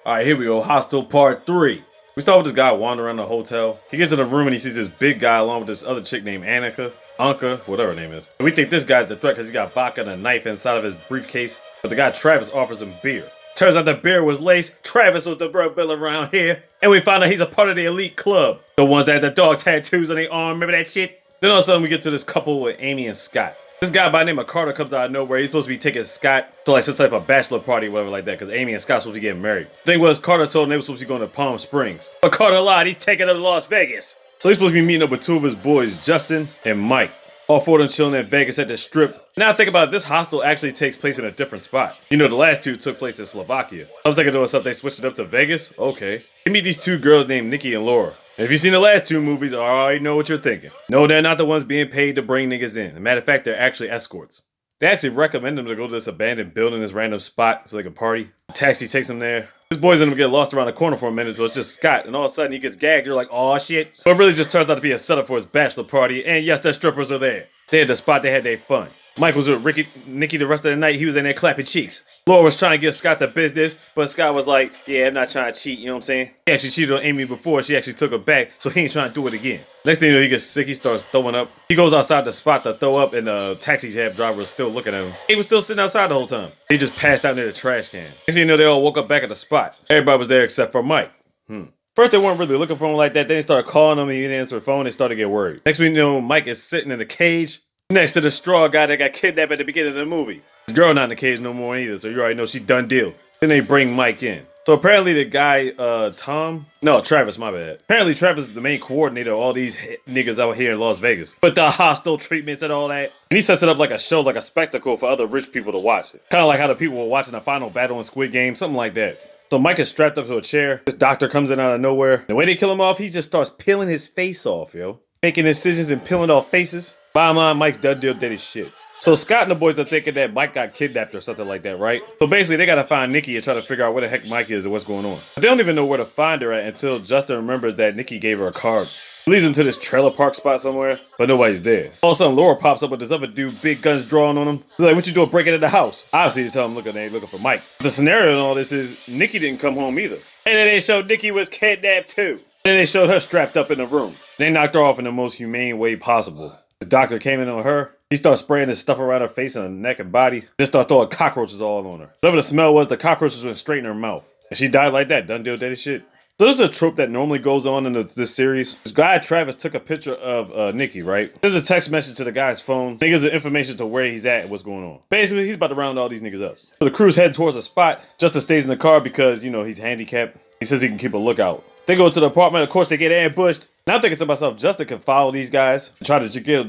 Alright, here we go. Hostel Part 3. We start with this guy wandering around the hotel. He gets to the room and he sees this big guy along with this other chick named Anka, whatever her name is. And we think this guy's the threat because he got vodka and a knife inside of his briefcase. But the guy Travis offers him beer. Turns out the beer was laced. Travis was the drug villain around here. And we find out he's a part of the elite club. The ones that had the dog tattoos on their arm. Remember that shit? Then all of a sudden we get to this couple with Amy and Scott. This guy by the name of Carter comes out of nowhere. He's supposed to be taking Scott to like some type of bachelor party or whatever like that because Amy and Scott supposed to be getting married. Thing was, Carter told him they were supposed to be going to Palm Springs. But Carter lied. He's taking them to Las Vegas. So he's supposed to be meeting up with two of his boys, Justin and Mike. All four of them chilling in Vegas at the strip. Now I think about it, this hostel actually takes place in a different spot. You know, the last two took place in Slovakia. I'm thinking to myself, they switched it up to Vegas? Okay. You meet these two girls named Nikki and Laura. And if you've seen the last two movies, I already know what you're thinking. No, they're not the ones being paid to bring niggas in. As a matter of fact, they're actually escorts. They actually recommend them to go to this abandoned building, this random spot, so they can party. A taxi takes them there. This boy's gonna get lost around the corner for a minute, so it's just Scott, and all of a sudden he gets gagged. You're like, oh shit. But it really just turns out to be a setup for his bachelor party, and yes, the strippers are there. They had the spot, they had their fun. Mike was with Nikki the rest of the night. He was in there clapping cheeks. Laura was trying to give Scott the business, but Scott was like, yeah, I'm not trying to cheat, you know what I'm saying? He actually cheated on Amy before, she actually took her back, so he ain't trying to do it again. Next thing you know, he gets sick, he starts throwing up. He goes outside the spot to throw up, and the taxi cab driver was still looking at him. He was still sitting outside the whole time. He just passed out near the trash can. Next thing you know, they all woke up back at the spot. Everybody was there except for Mike. First, they weren't really looking for him like that. Then they started calling him, and he didn't answer the phone. They started to get worried. Next thing you know, Mike is sitting in a cage next to the straw guy that got kidnapped at the beginning of the movie. His girl not in the cage no more either, so you already know she done deal. Then they bring Mike in. So apparently the guy, Travis, my bad. Apparently Travis is the main coordinator of all these niggas out here in Las Vegas. But the hostile treatments and all that. And he sets it up like a show, like a spectacle for other rich people to watch. Kind of like how the people were watching the final battle in Squid Game, something like that. So Mike is strapped up to a chair. This doctor comes in out of nowhere. The way they kill him off, he just starts peeling his face off, yo. Making incisions and peeling off faces. Bottom line, Mike's done deal did his shit. So Scott and the boys are thinking that Mike got kidnapped or something like that, right? So basically, they gotta find Nikki and try to figure out where the heck Mike is and what's going on. But they don't even know where to find her at until Justin remembers that Nikki gave her a card. He leads them to this trailer park spot somewhere, but nobody's there. All of a sudden, Laura pops up with this other dude, big guns drawn on him. He's like, what you doing breaking into the house? Obviously, he's telling him, they looking for Mike. The scenario in all this is Nikki didn't come home either. And then they showed Nikki was kidnapped too. Then they showed her strapped up in the room. They knocked her off in the most humane way possible. The doctor came in on her. He started spraying this stuff around her face and her neck and body. Then started throwing cockroaches all on her. Whatever the smell was, the cockroaches went straight in her mouth. And she died like that. Done deal, dirty shit. So this is a trope that normally goes on in this series. This guy, Travis, took a picture of Nikki, right? There's a text message to the guy's phone. He gives the information to where he's at and what's going on. Basically, he's about to round all these niggas up. So the crew's head towards a spot. Justin stays in the car because, you know, he's handicapped. He says he can keep a lookout. They go to the apartment. Of course, they get ambushed. Now I'm thinking to myself, Justin can follow these guys and try to get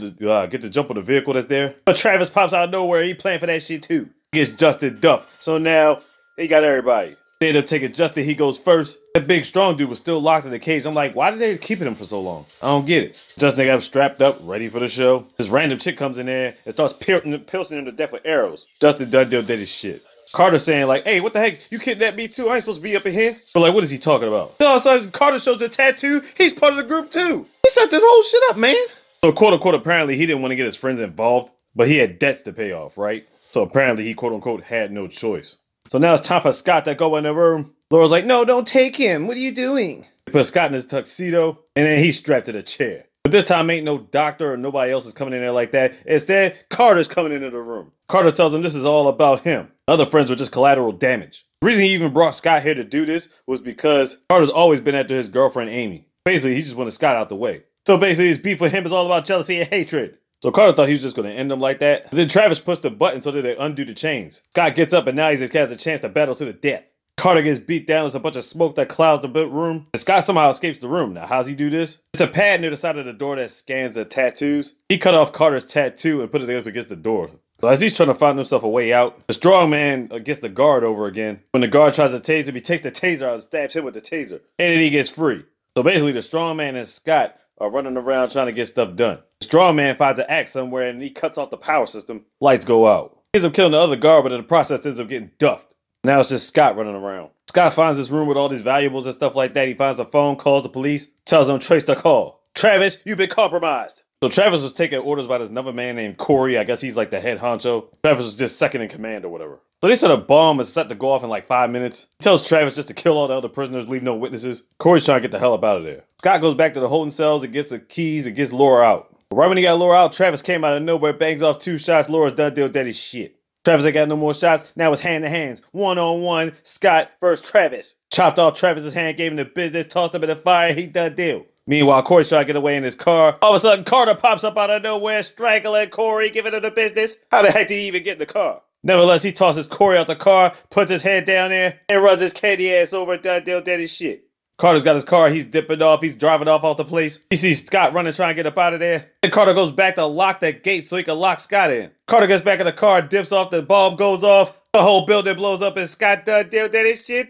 the jump on the vehicle that's there. But Travis pops out of nowhere. He playing for that shit too. He gets Justin duffed. So now he got everybody. They end up taking Justin. He goes first. That big strong dude was still locked in the cage. I'm like, why did they keep him for so long? I don't get it. Justin got him strapped up, ready for the show. This random chick comes in there and starts piercing him to death with arrows. Justin done did his shit. Carter saying like, hey, what the heck? You kidnapped me too? I ain't supposed to be up in here. But like, what is he talking about? All of a sudden, Carter shows a tattoo. He's part of the group too. He set this whole shit up, man. So quote unquote, apparently he didn't want to get his friends involved, but he had debts to pay off, right? So apparently he quote unquote had no choice. So now it's time for Scott to go in the room. Laura's like, no, don't take him. What are you doing? They put Scott in his tuxedo and then he's strapped to the chair. But this time ain't no doctor or nobody else is coming in there like that. Instead, Carter's coming into the room. Carter tells him this is all about him. The other friends were just collateral damage. The reason he even brought Scott here to do this was because Carter's always been after his girlfriend, Amy. Basically, he just wanted Scott out the way. So basically, his beef with him is all about jealousy and hatred. So Carter thought he was just going to end them like that. But then Travis pushed the button so that they undo the chains. Scott gets up and now he has a chance to battle to the death. Carter gets beat down. There's a bunch of smoke that clouds the room. And Scott somehow escapes the room. Now, how's he do this? It's a pad near the side of the door that scans the tattoos. He cut off Carter's tattoo and put it up against the door. So as he's trying to find himself a way out, the strong man gets the guard over again. When the guard tries to tase him, he takes the taser out and stabs him with the taser. And then he gets free. So basically, the strong man and Scott are running around trying to get stuff done. The strong man finds an axe somewhere and he cuts off the power system. Lights go out. He ends up killing the other guard, but in the process ends up getting duffed. Now it's just Scott running around. Scott finds this room with all these valuables and stuff like that. He finds a phone, calls the police, tells them trace the call. Travis, you've been compromised. So Travis was taking orders by this another man named Corey. I guess he's like the head honcho. Travis was just second in command or whatever. So they said a bomb is set to go off in like 5 minutes. He tells Travis just to kill all the other prisoners, leave no witnesses. Corey's trying to get the hell up out of there. Scott goes back to the holding cells and gets the keys and gets Laura out. Right when he got Laura out, Travis came out of nowhere, bangs off 2 shots. Laura's done deal dead as shit. Travis ain't got no more shots. Now it's hand to hands. 1-on-1. Scott versus Travis. Chopped off Travis's hand, gave him the business, tossed him in the fire. He done deal. Meanwhile, Corey's trying to get away in his car. All of a sudden, Carter pops up out of nowhere, strangling Corey, giving him the business. How the heck did he even get in the car? Nevertheless, he tosses Corey out the car, puts his head down there, and runs his candy ass over and done deal dead as shit. Carter's got his car, he's dipping off, he's driving off the place. He sees Scott running, trying to get up out of there. And Carter goes back to lock that gate so he can lock Scott in. Carter gets back in the car, dips off, the bulb goes off, the whole building blows up, and Scott done deal dead as shit.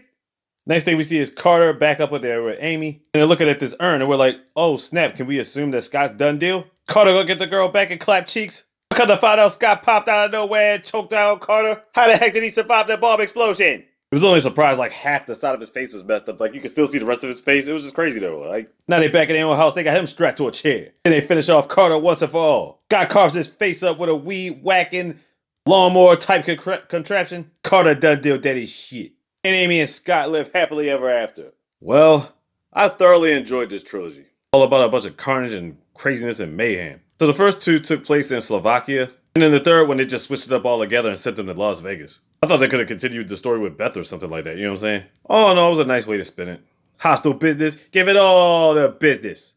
Next thing we see is Carter back up with Amy, and they're looking at this urn, and we're like, oh snap, can we assume that Scott's done deal? Carter go get the girl back and clap cheeks. Come to find out Scott popped out of nowhere and choked out Carter. How the heck did he survive that bomb explosion? It was only a surprise like half the side of his face was messed up. Like you could still see the rest of his face. It was just crazy though. Like now they back in their own house. They got him strapped to a chair. Then they finish off Carter once and for all. Scott carves his face up with a weed whacking lawnmower type contraption. Carter done deal daddy shit. And Amy and Scott live happily ever after. Well, I thoroughly enjoyed this trilogy. All about a bunch of carnage and craziness and mayhem. So the first 2 took place in Slovakia, and then the third one they just switched it up all together and sent them to Las Vegas. I thought they could have continued the story with Beth or something like that, you know what I'm saying? Oh no, it was a nice way to spin it. Hostile business, give it all the business.